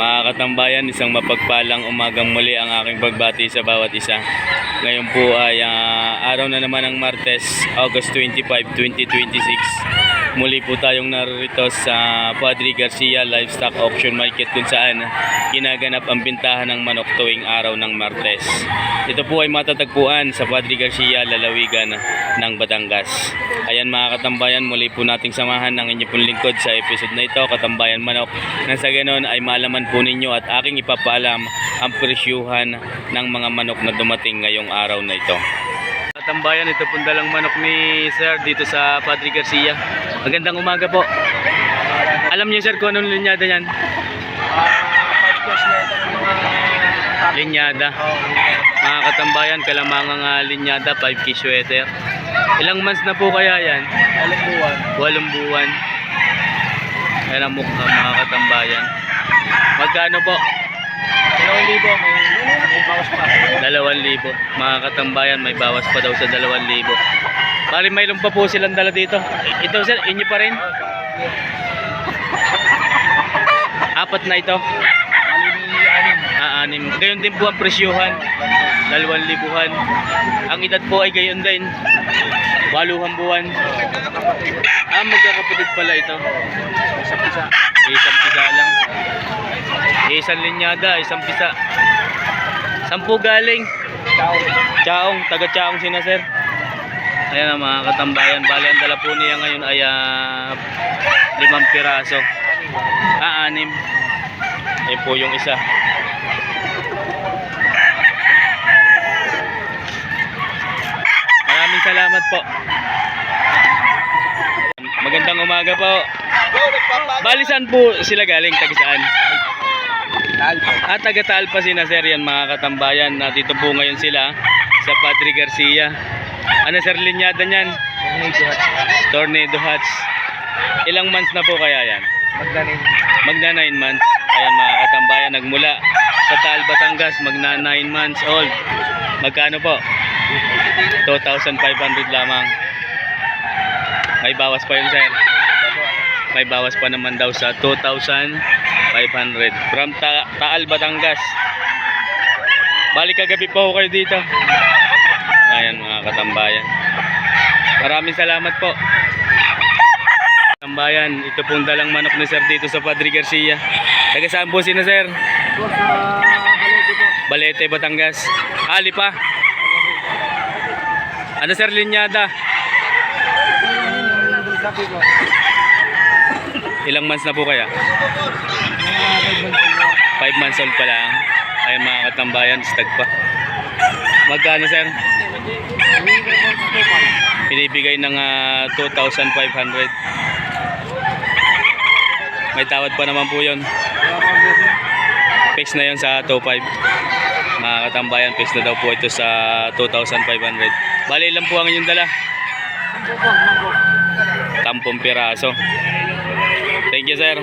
Mga katambayan, isang mapagpalang umagang muli ang aking pagbati sa bawat isa. Ngayon po ay araw na naman ng Martes, August 25, 2026. Muli po tayong narito sa Padre Garcia Livestock Auction Market kung saan ginaganap ang bintahan ng manok tuwing araw ng Martes. Ito po ay matatagpuan sa Padre Garcia, Lalawigan ng Batangas. Ayan mga katambayan, muli po nating samahan ng inyong pong lingkod sa episode na ito, Katambayan Manok, nang sa ganon ay malaman po ninyo at aking ipapaalam ang presyuhan ng mga manok na dumating ngayong araw na ito. Katambayan, ito pong dalang manok ni Sir dito sa Padre Garcia. Magandang umaga po. Alam niyo sir kung anong linyada niyan? Linyada. Mga katambayan, kalamangang linyada, 5K sweater. Ilang months na po kaya yan? 8 buwan. 8 buwan. Ayan ang mukha mga katambayan. Magkano po? 2,000, may bawas pa. 2,000. Mga katambayan, may bawas pa daw sa 2,000. Bali mayroon pa po silang dala dito. Ito sir, inyo pa rin? 4 na ito? 6. Gayon din po ang presyuhan. 2,000-an. Ang edad po ay gayon din. 8 buwan. Magkakapatid pala ito. Isang pisa. Isang pisa lang. Isang linyada, isang pisa. 10 galing. Chaong, taga Chaong sina sir. Ayan ang mga katambayan. Bali ang dala po niya ngayon ay 5 piraso. 6. Ayan po yung isa. Maraming salamat po. Magandang umaga po. Bali saan po sila galing? Taga saan? Taga Talpa sina sir yan mga katambayan. Dito po ngayon sila sa Padre Garcia. Ano sir linyada niyan? Tornado Hatch. Ilang months na po kaya yan? Magna 9 months. Ayan mga katambayan, nagmula sa Taal, Batangas, magna 9 months old. Magkano po? 2,500 lamang. May bawas pa yun sir. May bawas pa naman daw sa 2,500 from Taal, Batangas. Balik kagabi po kayo dito. Ayan mga katambayan. Maraming salamat po. Katambayan, ito pong dalang manok ni sir dito sa Padre Garcia. Taga saan po sina sir? Balete, Batangas. Lipa. Ano sir linyada? Ilang months na po kaya? 5 months old pa lang. Ayan mga katambayan, stag pa. Magkano sir? Pinibigay ng 2,500. May tawad pa naman po yun. Fix na yun sa 2,500. Mga katambayan, fix na daw po ito sa 2,500. Bali lang po ang inyong dala. 10 piraso. Thank you sir.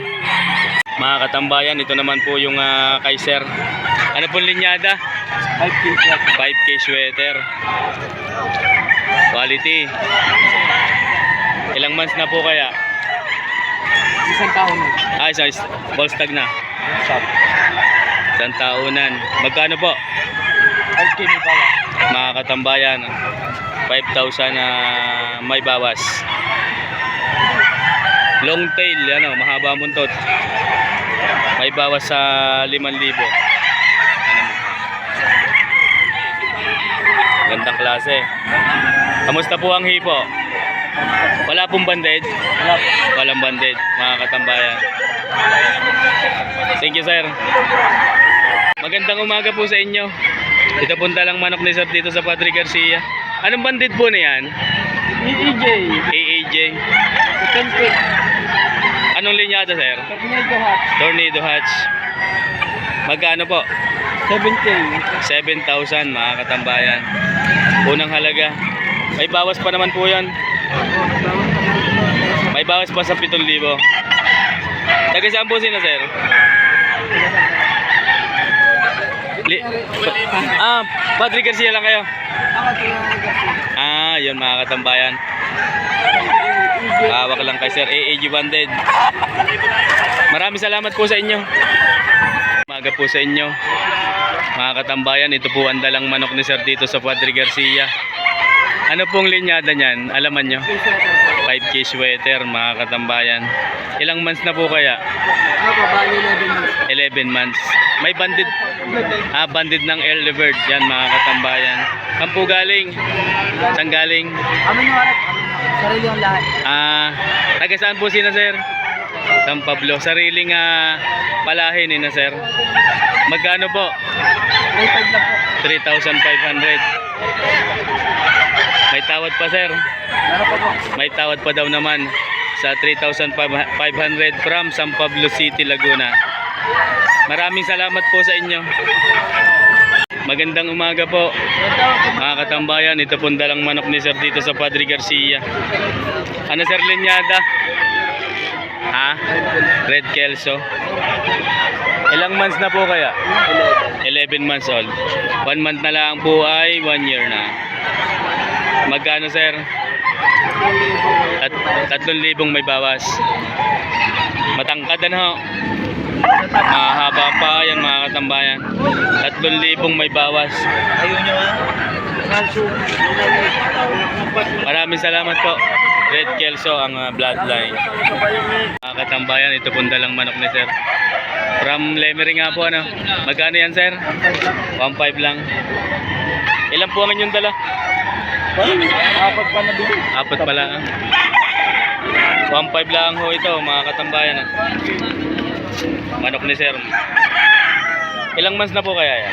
Mga katambayan, ito naman po yung kay sir. Ano pong linyada? 5K sweater. Quality. Ilang months na po kaya? Isang taon na. Isang ballstag na. Isang taonan. Magkano po? 5K may bawas. Mga katambayan, 5,000 may bawas. Long tail, mahaba muntot. May bawas sa 5,000. Gandang klase. Kamusta po ang hipo? Wala pong banded? Walang banded, mga katambayan. Thank you sir. Magandang umaga po sa inyo. Ito pong dalang manok ni sir dito sa Padre Garcia. Anong banded po na yan? AAJ. AAJ. Anong linyada sir? Tornado Hatch. Magkano po? 7K. 7,000 mga katambayan. Unang halaga. May bawas pa naman po yan. May bawas pa sa 7,000. Taga saan po sila sir? Padre Garcia lang kayo? Yun mga katambayan. Hawak lang kay Sir AAG Banded. Maraming salamat po sa inyo. umaga po sa inyo. Mga katambayan, ito po ang dalang manok ni Sir dito sa Padre Garcia. Ano pong linyada niyan? Alaman nyo? 5K sweater, mga katambayan. Ilang months na po kaya? Ako, bali 11 months. May banded, banded ng early bird. Yan, mga katambayan. Saan po galing? Saan galing? Amin yung harap. Sarili yung lahat. Taga saan po sina Sir? San Pablo. Sariling palahin ni na Sir. Magkano po? 3.5 lang po. 3,500. May tawad pa Sir. Meron pa po. May tawad pa daw naman sa 3,500 from San Pablo City, Laguna. Maraming salamat po sa inyo. Magandang umaga po. Mga katambayan, ito pong dalang manok ni Sir dito sa Padre Garcia. Ano Sir linyada? Red Kelso. Ilang months na po kaya? 11 months old. 1 month na lang po ay 1 year na. Magkano Sir? 3,000 may bawas. Matangkad ho. Mahaba pa yan mga katambayan. 3,000 may bawas. Ayun nyo Maraming salamat po. Red Kelso ang bloodline. Mga katambayan, ito pong dalang manok ni Sir. From Lemery nga po ano. Magkano yan Sir? 1.5 lang. Ilan po ang inyong dala? Apat pa na bili. 4 pala. 1.5 lang ho ito mga katambayan. Manok ni Sir. Ilang months na po kaya yan?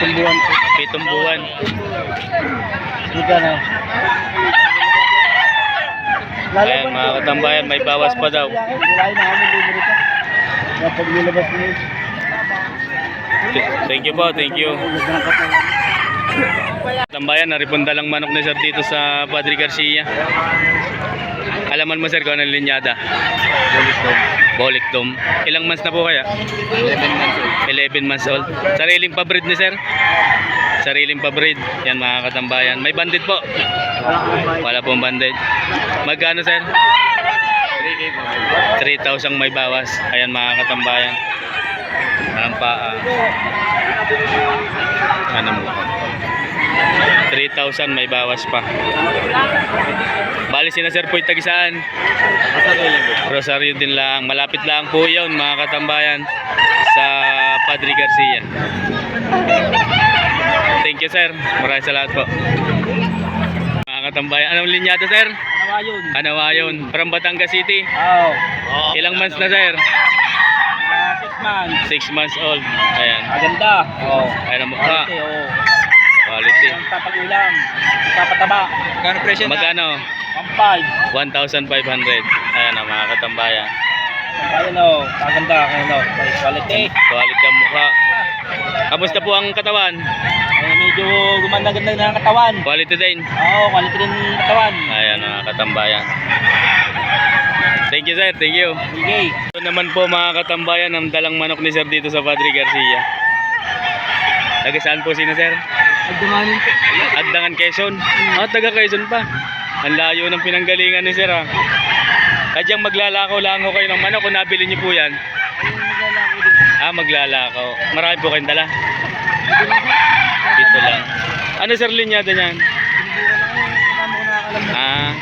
7 buwan po. 7 buwan. Ika na. Ayan mga katambayan, may bawas pa daw. Wala na kami libre ka. Kapag nilabas mo yun. Thank you po, thank you. Tambayan, naripunda lang manok ni Sir dito sa Padre Garcia. Alaman mo Sir kung anong linyada? Bolik Dom. Ilang months na po kaya? 11 months old. Sariling pabreed ni Sir? Sariling pabreed. Yan mga katambayan. May bandit po? Wala pong bandit. Magkano Sir? 3,000 may bawas. Ayan mga katambayan. Ang paa. Ano mo? 3,000 may bawas pa. Bali sina Sir Poy tagisaan. Rosario din lang. Malapit lang po yun mga katambayan sa Padre Garcia. Thank you Sir. Maraming salamat po. Mga katambayan. Anong linyada Sir? Nawayon. Anawayon. From Batangas City. Oo. Ilang months na Sir? 6 months. 6 months old. Ayan. Maganda. Oo. Ayan ang mukha. Quality, oo. Quality. Ang papagulang. Papataba. Magkano presyo na? Magkano? 1.5. 1,500. Ayan ang mga katambayan. Ayun o. Maganda. Ayun o. Quality. Quality ang mukha. Kamusta po ang katawan? Ay, medyo gumanda-ganda na ang katawan. Quality din. Oo, quality rin ang katawan. Ayan mga katambayan. Thank you Sir, thank you. Sige. Ito naman po mga katambayan ang dalang manok ni Sir dito sa Padre Garcia. Taga saan po sino Sir? Agdamanin po. Agdangan Quezon. Taga Quezon pa. Ang layo ng pinanggalingan ni Sir Kadyang maglalakaw lang ho kayo ng manok kung nabili niyo po yan. Maglalakaw. Marami po kayong dala. Dito lang. Ano Sir linyada niyan?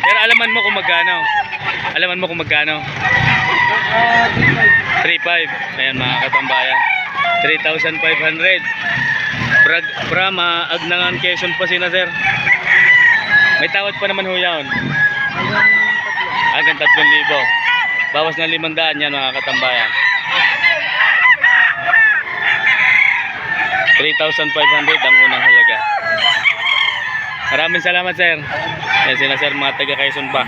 Pero alaman mo kung magkano. Alaman mo kung magkano. 3.5. Ayan mga katambayan. 3,500. From Agdangan Quezon po sina Sir. May tawad pa naman ho yan. Hanggang 3,000. Bawas na 500 yan mga katambayan. 3,500 ang unang halaga. Maraming salamat Sir. Yan sina Sir mga taga Quezon pa.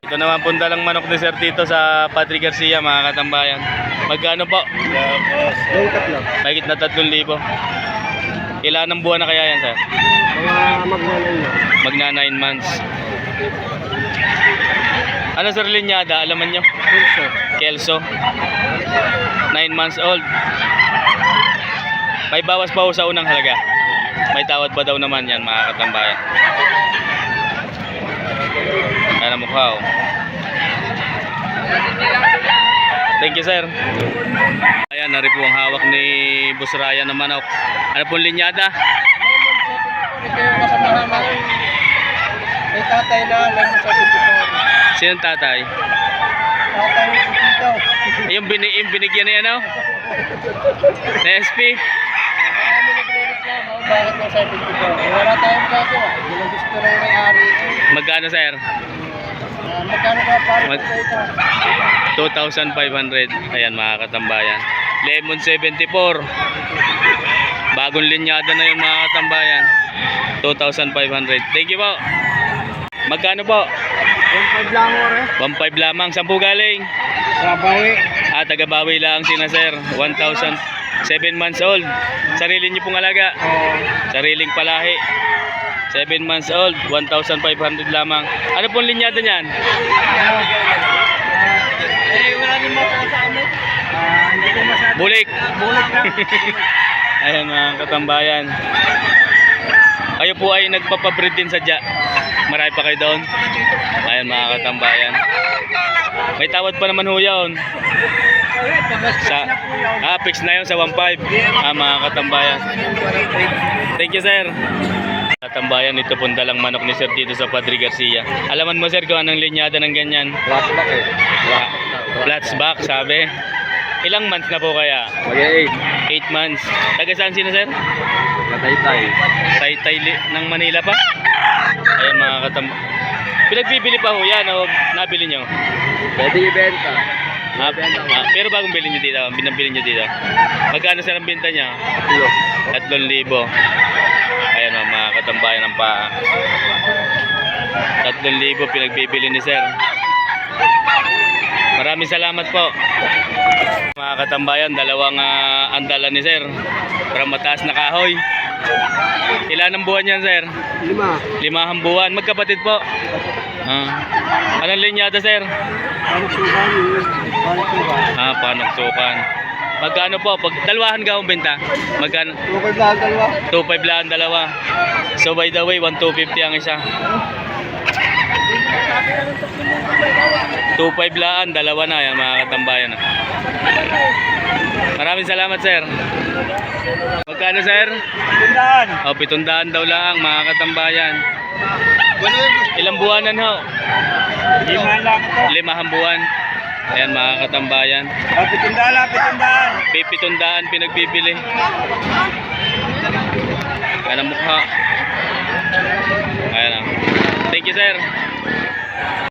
Ito naman po dalang manok ni Sir dito sa Padre Garcia mga katambayan. Magkano po? Mahigit na 3,000. Ilan ang buwan na kaya yan Sir? Magna 9 months. Ano Sir linyada? Alaman nyo? Kelso. 9 months old. May bawas pa ho sa unang halaga. May tawad pa daw naman yan mga katambayan. Ayan ang mukha Thank you, sir. Ayan, nari po ang hawak ni Boss Ryan na manok. Ano pong linyada? Ito yung kasamahan natin. May tatay na lang sa Pilipinas. Sinong tatay? Tatay si Tito. Yung binigyan niya, ano? Na SP? Marami nagre-reklamo. Bakit mo sa Pilipinas? Wala tayong gagawa. Hindi lang gusto ng may-ari. Magkano, sir? Magkano ka para Mag- sa ito? 2,500. Ayan, mga katambayan. Lemon 74. Bagong linyada na yung mga katambayan. 2,500. Thank you po. Magkano po? 1.5 lang mo rin. 1,500 lamang. Saan po galing? Sa bawi. Taga-Bawi lang sina sir. 1,000. 7 months old. Sarili niyo pong alaga. Sariling palahi. 7 months old. 1,500 lamang. Ano pong linyada niyan? Wala din mo po sa amin. Hindi ko masabi. Bulik. Bulik lang. Ayan mga katambayan. Kayo po ay nagpapabreed din sadya. Marami pa kayo doon. Ayan mga katambayan. May tawad pa naman ho yun. Fix na yun sa 1.5. Mga katambayan. Thank you, sir. Katambayan, ito pong dalang manok ni sir dito sa Padre Garcia. Alaman mo, sir, kung anong linyada ng ganyan. Flashback eh. Flashback, sabi. Ilang months na po kaya? Mag-8. 8 months. Taga saan sino, sir? Matay-tay. Taytay ng Manila pa? Ayan mga katambayan. Pinagbibili pa ho yan o nabili nyo? Pwede ibenta. Pero bagong bilhin nyo dito, binabili nyo dito. Magkano sir ang binta niya? 3,000. Ayan o, mga katambayan ng paa. 3,000 pinagbibili ni sir. Maraming salamat po. Mga katambayan, dalawang andala ni sir. Para mataas na kahoy. Ilan ang buwan yan, sir? 5. 5 buwan. Magkapatid po. Anong linyada, sir? Panuksukan. Panuksukan. Panuksukan. Magkano po? Pag dalawahan ka akong benta, magkano? Okay ba ang dalawa? 2,500 lang ang dalawa. So by the way, 1,250 ang isa. 2,500 lang, dalawa na yan mga katambayan. Maraming salamat, sir. Magkano, sir? Tundaan. 700 daw lang mga katambayan. Ilang buwanan ho? 5 lang ito. 5 buwan. Ayan mga katambayan. Tundaan lang, tundaan. 700 pinagbibili. Ayan ang mukha. Ayan. Thank you, sir.